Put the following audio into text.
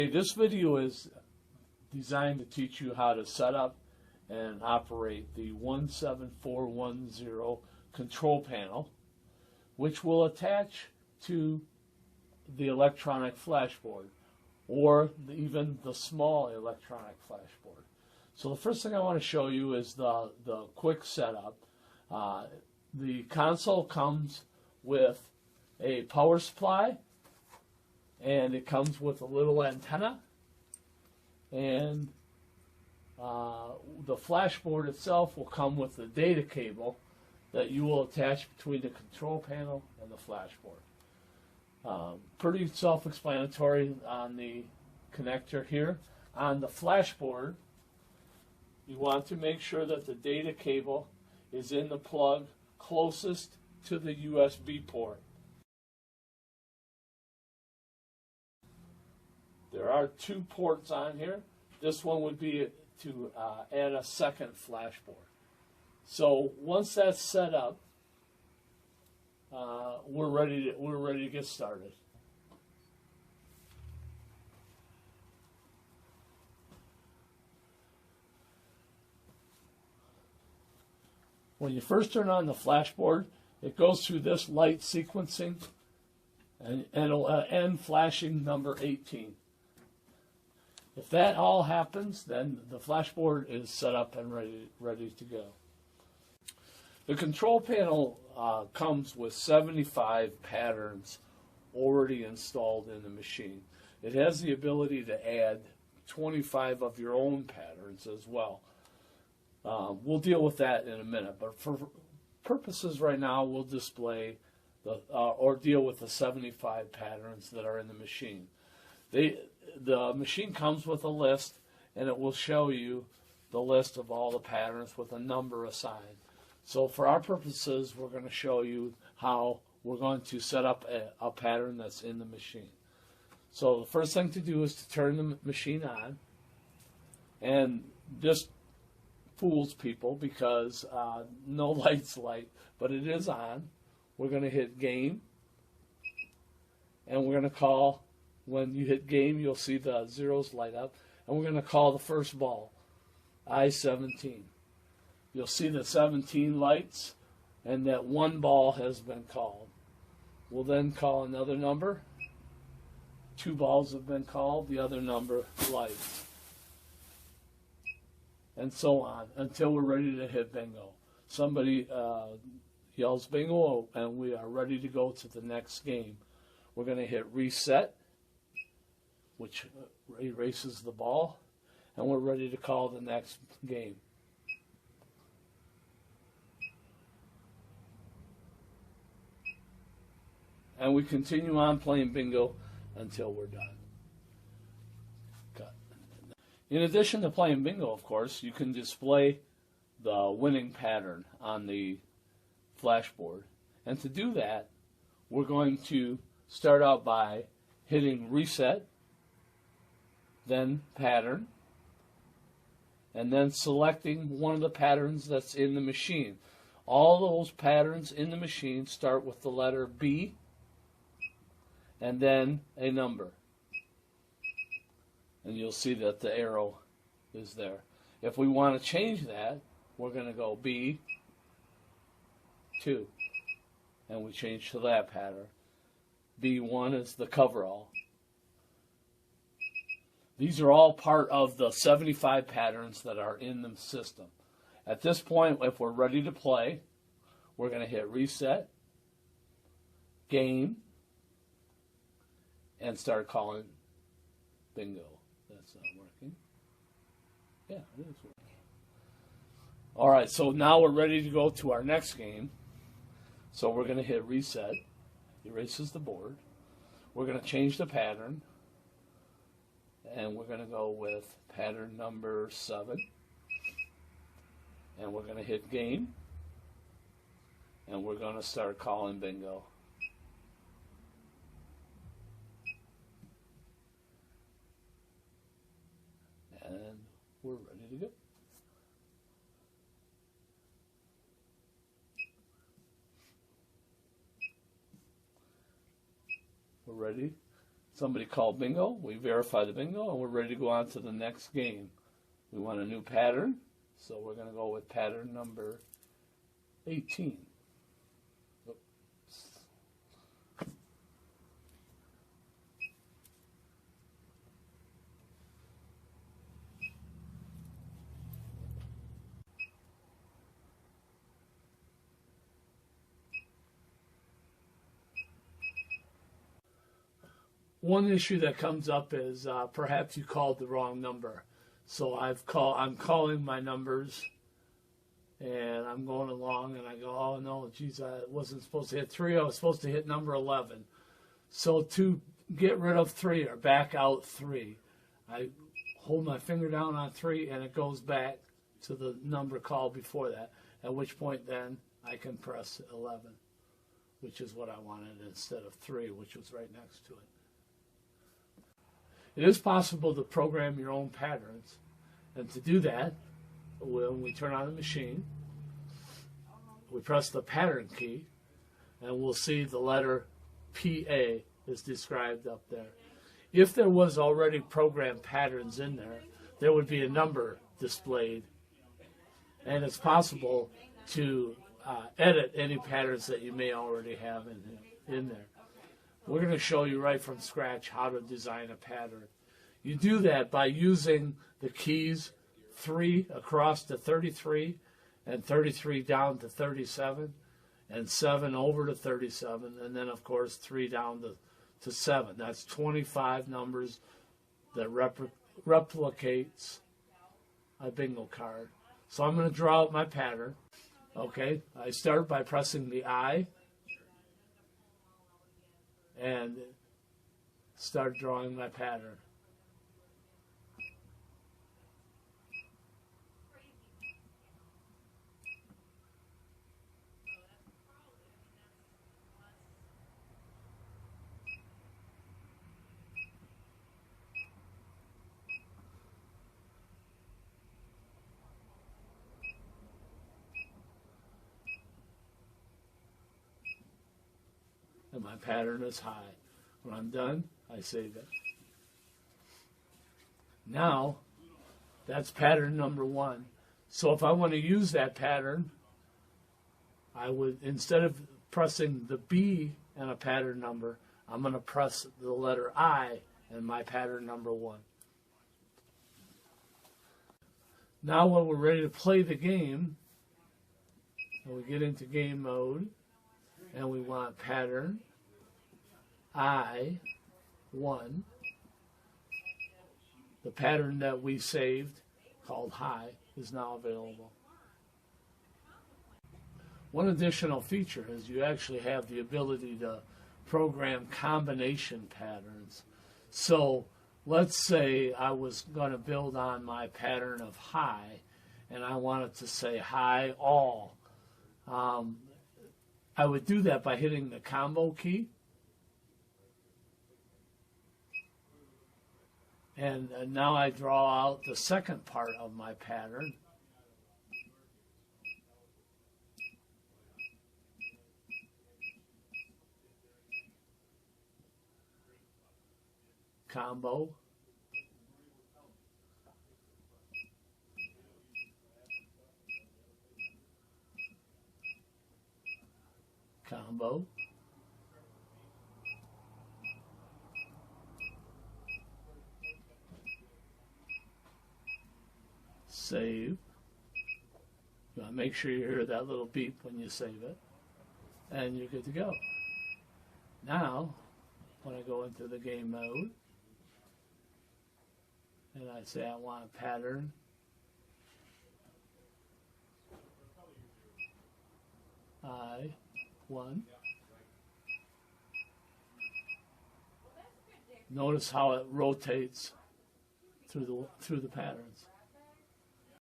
This video is designed to teach you how to set up and operate the 17410 control panel, which will attach to the electronic flashboard or even the small electronic flashboard. So the first thing I want to show you is the quick setup. The console comes with a power supply, and it comes with a little antenna, and the flashboard itself will come with the data cable that you will attach between the control panel and the flashboard. Pretty self-explanatory on the connector here. On the flashboard, you want to make sure that the data cable is in the plug closest to the USB port. There are two ports on here. This one would be to add a second flashboard. So once that's set up, we're ready to get started. When you first turn on the flashboard, it goes through this light sequencing, and it'll end flashing number 18. If that all happens, then the flashboard is set up and ready to go. The control panel comes with 75 patterns already installed in the machine. It has the ability to add 25 of your own patterns as well. We'll deal with that in a minute, but for purposes right now, we'll display or deal with the 75 patterns that are in the machine. The machine comes with a list, and it will show you the list of all the patterns with a number assigned. So for our purposes, we're going to show you how we're going to set up a pattern that's in the machine. So the first thing to do is to turn the machine on, and this fools people because no light's light, but it is on. We're going to hit game, and we're going to call. When you hit game, you'll see the zeros light up, and we're going to call the first ball I-17. You'll see the 17 lights, and that one ball has been called. We'll then call another number. 2 balls have been called, the other number lights, and so on until we're ready to hit bingo. Somebody yells bingo, and we are ready to go to the next game. We're going to hit reset, which erases the ball, and we're ready to call the next game. And we continue on playing bingo until we're done. Cut. In addition to playing bingo, of course, you can display the winning pattern on the flashboard. And to do that, we're going to start out by hitting reset, then pattern, and then selecting one of the patterns that's in the machine. All those patterns in the machine start with the letter B and then a number. And you'll see that the arrow is there. If we want to change that, we're going to go B2, and we change to that pattern. B1 is the coverall. These are all part of the 75 patterns that are in the system. At this point, if we're ready to play, we're going to hit reset, game, and start calling bingo. That's not working. Yeah, it is working. All right, so now we're ready to go to our next game. So we're going to hit reset, erases the board. We're going to change the pattern, and we're going to go with pattern number 7. And we're going to hit game, and we're going to start calling bingo. And we're ready to go. We're ready. somebody called bingo. We verify the bingo, and we're ready to go on to the next game. We want a new pattern, so we're going to go with pattern number 18. One issue that comes up is perhaps you called the wrong number. So I'm calling my numbers, and I'm going along, and I go, oh no, geez, I wasn't supposed to hit 3. I was supposed to hit number 11. So to get rid of 3 or back out 3, I hold my finger down on 3, and it goes back to the number called before that. At which point then I can press 11, which is what I wanted instead of 3, which was right next to it. It is possible to program your own patterns, and to do that, when we turn on the machine, we press the pattern key, and we'll see the letter PA is described up there. If there was already programmed patterns in there, there would be a number displayed, and it's possible to edit any patterns that you may already have in there. We're going to show you right from scratch how to design a pattern. You do that by using the keys 3 across to 33 and 33 down to 37 and 7 over to 37, and then of course 3 down to 7. That's 25 numbers that replicates a bingo card. So I'm going to draw out my pattern. Okay, I start by pressing the I and start drawing my pattern. And my pattern is high. When I'm done, I save it. Now, that's pattern number 1. So if I want to use that pattern, I would, instead of pressing the B and a pattern number, I'm going to press the letter I and my pattern number 1. Now when we're ready to play the game, and we get into game mode, and we want pattern I1. The pattern that we saved, called high, is now available. One additional feature is you actually have the ability to program combination patterns. So let's say I was going to build on my pattern of high, and I wanted to say high all. I would do that by hitting the combo key. And now I draw out the second part of my pattern. Combo. Combo. Save. You want to make sure you hear that little beep when you save it. And you're good to go. Now, when I go into the game mode, and I say I want a pattern, I1. Notice how it rotates through the patterns.